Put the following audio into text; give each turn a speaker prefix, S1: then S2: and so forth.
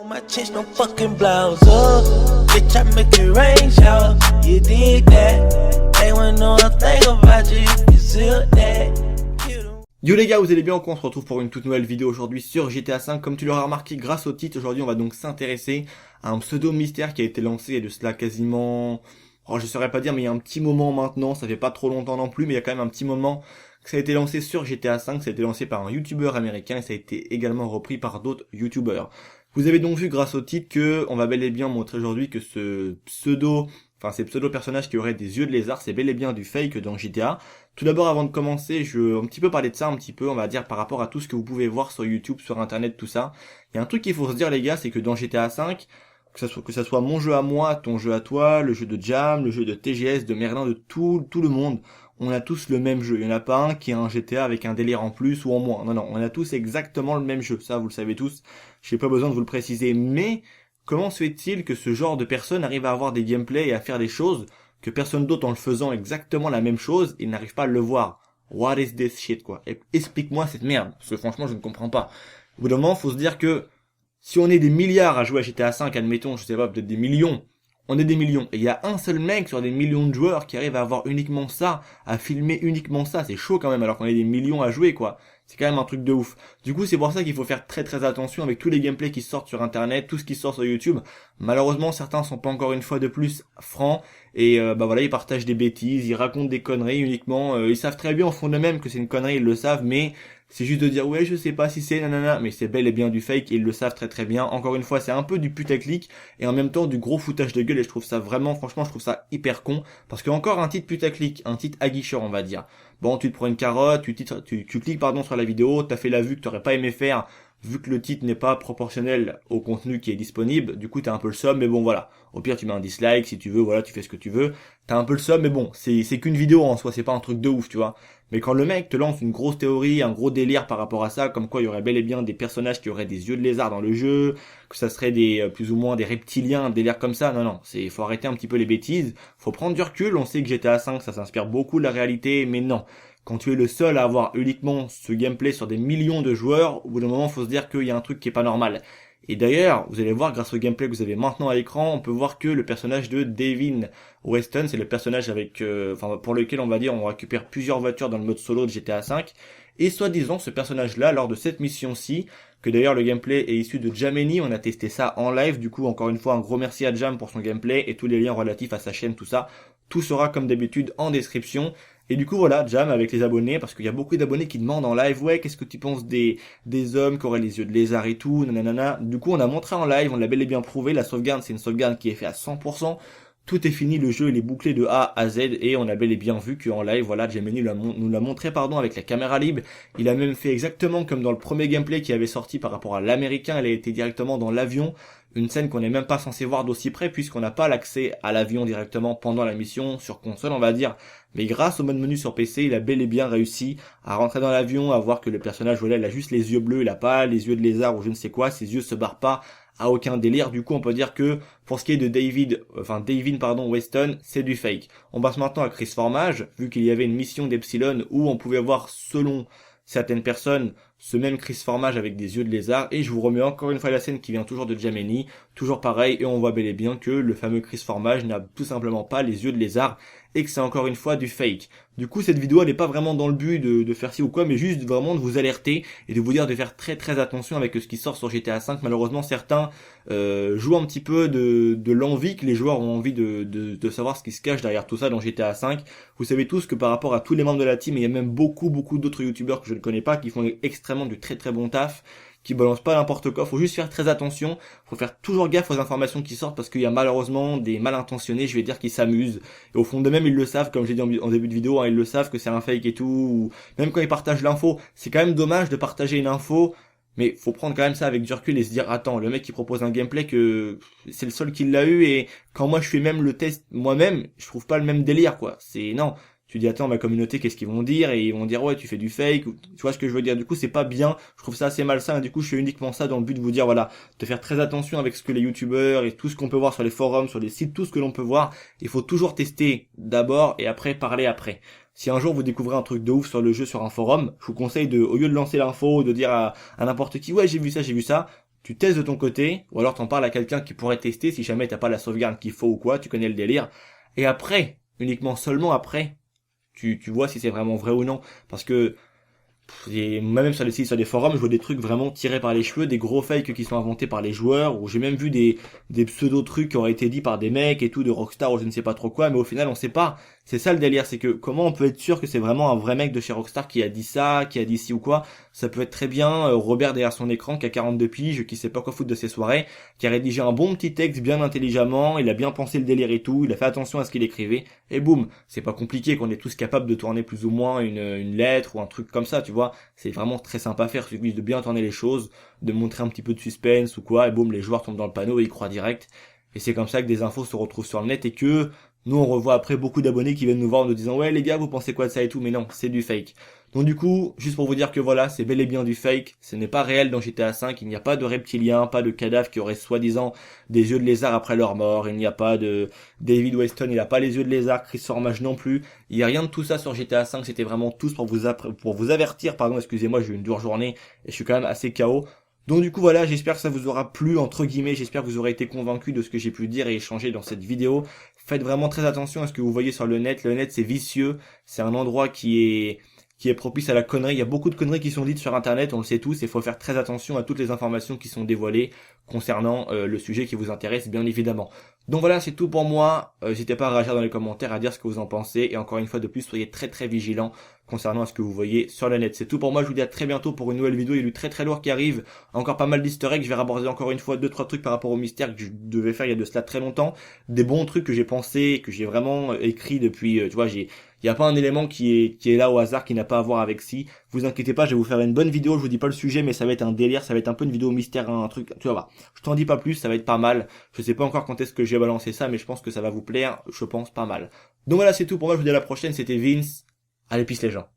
S1: On my chest, no fucking blouse up. Bitch, I make it rain shower. You dig that? They wanna know a thing about you. You feel that?
S2: Yo les gars, vous allez bien? On se retrouve pour une toute nouvelle vidéo aujourd'hui sur GTA 5. Comme tu l'auras remarqué grâce au titre, aujourd'hui on va donc s'intéresser à un pseudo mystère qui a été lancé il y a de cela quasiment... je saurais pas dire, mais il y a un petit moment maintenant, ça fait pas trop longtemps non plus, mais il y a quand même un petit moment que ça a été lancé sur GTA 5, ça a été lancé par un YouTuber américain et ça a été également repris par d'autres YouTubers. Vous avez donc vu grâce au titre que on va bel et bien montrer aujourd'hui que ces pseudo personnages qui auraient des yeux de lézard, c'est bel et bien du fake dans GTA. Tout d'abord, avant de commencer, je veux un petit peu parler de ça, on va dire par rapport à tout ce que vous pouvez voir sur YouTube, sur Internet, tout ça. Il y a un truc qu'il faut se dire les gars, c'est que dans GTA 5, que ça soit mon jeu à moi, ton jeu à toi, le jeu de Jam, le jeu de TGS, de Merlin, de tout le monde, on a tous le même jeu. Il y en a pas un qui a un GTA avec un délire en plus ou en moins. Non, on a tous exactement le même jeu. Ça, vous le savez tous. J'ai pas besoin de vous le préciser. Mais, comment se fait-il que ce genre de personnes arrive à avoir des gameplays et à faire des choses que personne d'autre en le faisant exactement la même chose, il n'arrive pas à le voir? What is this shit, quoi? Explique-moi cette merde. Parce que franchement, je ne comprends pas. Au bout d'un moment, faut se dire que si on est des milliards à jouer à GTA 5, admettons, je sais pas, peut-être des millions, on est des millions. Et il y a un seul mec sur des millions de joueurs qui arrive à avoir uniquement ça, à filmer uniquement ça. C'est chaud quand même, alors qu'on est des millions à jouer, quoi. C'est quand même un truc de ouf. Du coup, c'est pour ça qu'il faut faire très très attention avec tous les gameplays qui sortent sur Internet, tout ce qui sort sur YouTube. Malheureusement, certains sont pas encore une fois de plus francs. Et voilà, ils partagent des bêtises, ils racontent des conneries uniquement. Ils savent très bien au fond d'eux-mêmes que c'est une connerie, ils le savent, mais c'est juste de dire ouais je sais pas si c'est nanana, mais c'est bel et bien du fake et ils le savent très très bien. Encore une fois, c'est un peu du putaclic et en même temps du gros foutage de gueule et je trouve ça vraiment, franchement je trouve ça hyper con parce que encore un titre putaclic, un titre aguicheur on va dire. Bon, tu te prends une carotte, tu cliques sur la vidéo, t'as fait la vue que t'aurais pas aimé faire vu que le titre n'est pas proportionnel au contenu qui est disponible, du coup t'as un peu le seum, mais bon voilà. Au pire tu mets un dislike si tu veux, voilà, tu fais ce que tu veux. T'as un peu le seum, mais bon, c'est qu'une vidéo en soi, c'est pas un truc de ouf, tu vois. Mais quand le mec te lance une grosse théorie, un gros délire par rapport à ça, comme quoi il y aurait bel et bien des personnages qui auraient des yeux de lézard dans le jeu, que ça serait des plus ou moins des reptiliens, un délire comme ça, non, faut arrêter un petit peu les bêtises, faut prendre du recul, on sait que GTA 5 ça s'inspire beaucoup de la réalité, mais non. Quand tu es le seul à avoir uniquement ce gameplay sur des millions de joueurs, au bout d'un moment, faut se dire qu'il y a un truc qui est pas normal. Et d'ailleurs, vous allez voir, grâce au gameplay que vous avez maintenant à l'écran, on peut voir que le personnage de Davin Weston, c'est le personnage avec, pour lequel on va dire, on récupère plusieurs voitures dans le mode solo de GTA 5. Et soi-disant, ce personnage-là, lors de cette mission-ci, que d'ailleurs le gameplay est issu de Jameni, on a testé ça en live, du coup, encore une fois, un gros merci à Jam pour son gameplay et tous les liens relatifs à sa chaîne, tout ça. Tout sera comme d'habitude en description. Et du coup voilà, Jam avec les abonnés, parce qu'il y a beaucoup d'abonnés qui demandent en live, ouais, qu'est-ce que tu penses des hommes qui auraient les yeux de lézard et tout, nanana. Du coup on a montré en live, on l'a bel et bien prouvé, la sauvegarde c'est une sauvegarde qui est faite à 100%, tout est fini, le jeu il est bouclé de A à Z, et on a bel et bien vu qu'en live, voilà, Gemini nous l'a montré avec la caméra libre, il a même fait exactement comme dans le premier gameplay qui avait sorti par rapport à l'américain, elle a été directement dans l'avion, une scène qu'on n'est même pas censé voir d'aussi près puisqu'on n'a pas l'accès à l'avion directement pendant la mission sur console on va dire, mais grâce au mode menu sur PC il a bel et bien réussi à rentrer dans l'avion, à voir que le personnage voilà il a juste les yeux bleus, il a pas les yeux de lézard ou je ne sais quoi, ses yeux se barrent pas à aucun délire, du coup on peut dire que pour ce qui est de Davin Weston, c'est du fake. On passe maintenant à Chris Formage, vu qu'il y avait une mission d'Epsilon où on pouvait voir selon certaines personnes ce même Chris Formage avec des yeux de lézard, et je vous remets encore une fois la scène qui vient toujours de Jameni, toujours pareil, et on voit bel et bien que le fameux Chris Formage n'a tout simplement pas les yeux de lézard, et que c'est encore une fois du fake. Du coup cette vidéo elle n'est pas vraiment dans le but de faire ci ou quoi, mais juste vraiment de vous alerter, et de vous dire de faire très très attention avec ce qui sort sur GTA 5, malheureusement certains jouent un petit peu de l'envie que les joueurs ont envie de savoir ce qui se cache derrière tout ça dans GTA 5. Vous savez tous que par rapport à tous les membres de la team, il y a même beaucoup d'autres youtubeurs que je ne connais pas qui font extrêmement du très très bon taf, qui balancent pas n'importe quoi, faut juste faire très attention, faut faire toujours gaffe aux informations qui sortent parce qu'il y a malheureusement des mal intentionnés, je vais dire, qui s'amusent, et au fond d'eux-mêmes ils le savent, comme j'ai dit en début de vidéo, hein, ils le savent que c'est un fake et tout, ou même quand ils partagent l'info, c'est quand même dommage de partager une info, mais faut prendre quand même ça avec du recul et se dire attends, le mec qui propose un gameplay que c'est le seul qui l'a eu, et quand moi je fais même le test moi-même, je trouve pas le même délire quoi, c'est non. Tu dis attends ma communauté qu'est-ce qu'ils vont dire, et ils vont dire ouais tu fais du fake, ou, tu vois ce que je veux dire, du coup c'est pas bien, je trouve ça assez malsain, et du coup je fais uniquement ça dans le but de vous dire voilà, de faire très attention avec ce que les youtubeurs et tout ce qu'on peut voir sur les forums, sur les sites, tout ce que l'on peut voir, il faut toujours tester d'abord et après parler après. Si un jour vous découvrez un truc de ouf sur le jeu sur un forum, je vous conseille de, au lieu de lancer l'info, de dire à n'importe qui ouais j'ai vu ça, tu testes de ton côté, ou alors t'en parles à quelqu'un qui pourrait tester si jamais t'as pas la sauvegarde qu'il faut ou quoi, tu connais le délire. Et après, uniquement seulement après, tu vois si c'est vraiment vrai ou non. Parce que et même sur les sites, sur des forums, je vois des trucs vraiment tirés par les cheveux, des gros fakes qui sont inventés par les joueurs, ou j'ai même vu des pseudo-trucs qui auraient été dit par des mecs et tout, de Rockstar ou je ne sais pas trop quoi, mais au final on sait pas. C'est ça le délire, c'est que comment on peut être sûr que c'est vraiment un vrai mec de chez Rockstar qui a dit ça, qui a dit ci ou quoi. Ça peut être très bien Robert derrière son écran qui a 42 piges, qui sait pas quoi foutre de ses soirées, qui a rédigé un bon petit texte bien intelligemment, il a bien pensé le délire et tout, il a fait attention à ce qu'il écrivait, et boum, c'est pas compliqué qu'on est tous capables de tourner plus ou moins une lettre ou un truc comme ça, tu vois. C'est vraiment très sympa à faire, il suffit de bien tourner les choses, de montrer un petit peu de suspense ou quoi, et boum, les joueurs tombent dans le panneau et ils croient direct. Et c'est comme ça que des infos se retrouvent sur le net et que nous on revoit après beaucoup d'abonnés qui viennent nous voir en nous disant ouais les gars vous pensez quoi de ça et tout, mais non, c'est du fake. Donc du coup, juste pour vous dire que voilà, c'est bel et bien du fake, ce n'est pas réel dans GTA V, il n'y a pas de reptiliens, pas de cadavres qui auraient soi-disant des yeux de lézard après leur mort, il n'y a pas de David Weston, il n'a pas les yeux de lézard, Chris Formage non plus, il n'y a rien de tout ça sur GTA V, c'était vraiment tous pour vous avertir, pardon, excusez-moi, j'ai eu une dure journée et je suis quand même assez KO. Donc du coup voilà, j'espère que ça vous aura plu entre guillemets, j'espère que vous aurez été convaincu de ce que j'ai pu dire et échanger dans cette vidéo. Faites vraiment très attention à ce que vous voyez sur le net c'est vicieux, c'est un endroit qui est propice à la connerie, il y a beaucoup de conneries qui sont dites sur internet, on le sait tous, et il faut faire très attention à toutes les informations qui sont dévoilées concernant le sujet qui vous intéresse bien évidemment. Donc voilà, c'est tout pour moi, n'hésitez pas à réagir dans les commentaires, à dire ce que vous en pensez, et encore une fois de plus, soyez très très vigilants concernant ce que vous voyez sur le net. C'est tout pour moi, je vous dis à très bientôt pour une nouvelle vidéo, il y a du très très lourd qui arrive, encore pas mal d'easter eggs, je vais aborder encore une fois 2-3 trucs par rapport au mystère que je devais faire il y a de cela très longtemps, des bons trucs que j'ai pensé, que j'ai vraiment écrit depuis, tu vois, il y a pas un élément qui est là au hasard, qui n'a pas à voir avec si. Vous inquiétez pas, je vais vous faire une bonne vidéo, je vous dis pas le sujet, mais ça va être un délire, ça va être un peu une vidéo mystère, un truc, tu vas voir. Je t'en dis pas plus, ça va être pas mal. Je sais pas encore quand est-ce que je vais balancer ça, mais je pense que ça va vous plaire, je pense pas mal. Donc voilà, c'est tout pour moi, je vous dis à la prochaine, c'était Vince. Allez, peace les gens.